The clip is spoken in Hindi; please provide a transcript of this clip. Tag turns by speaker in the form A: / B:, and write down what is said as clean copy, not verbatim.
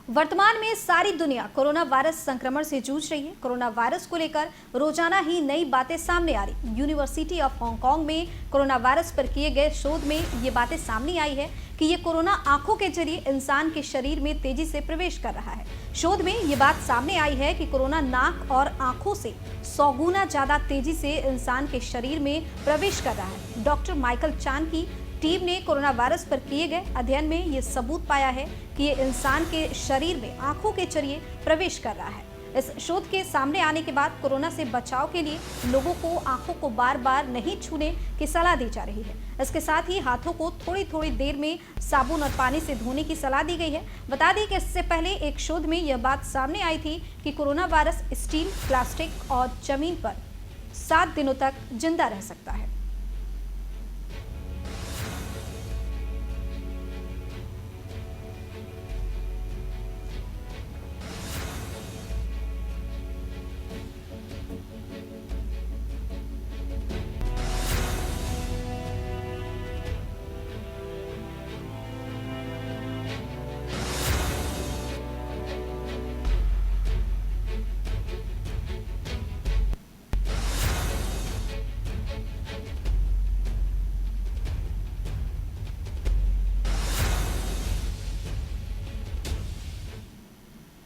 A: वर्तमान में सारी दुनिया कोरोना वायरस संक्रमण से जूझ रही है। कोरोना वायरस को लेकर रोजाना ही नई बातें सामने आ रही। यूनिवर्सिटी ऑफ हांगकांग में कोरोना वायरस पर किए गए शोध में ये बातें सामने आई है कि ये कोरोना आंखों के जरिए इंसान के शरीर में तेजी से प्रवेश कर रहा है। शोध में ये बात सामने आई है कि कोरोना नाक और आंखों से 100 गुना ज्यादा तेजी से इंसान के शरीर में प्रवेश कर रहा है। डॉक्टर माइकल चान की टीम ने कोरोना वायरस पर किए गए अध्ययन में ये सबूत पाया है कि ये इंसान के शरीर में आंखों के जरिए प्रवेश कर रहा है। इस शोध के सामने आने के बाद कोरोना से बचाव के लिए लोगों को आंखों को बार बार नहीं छूने की सलाह दी जा रही है। इसके साथ ही हाथों को थोड़ी थोड़ी देर में साबुन और पानी से धोने की सलाह दी गई है। बता दें कि इससे पहले एक शोध में यह बात सामने आई थी कि कोरोना वायरस स्टील, प्लास्टिक और जमीन पर 7 दिनों तक जिंदा रह सकता है।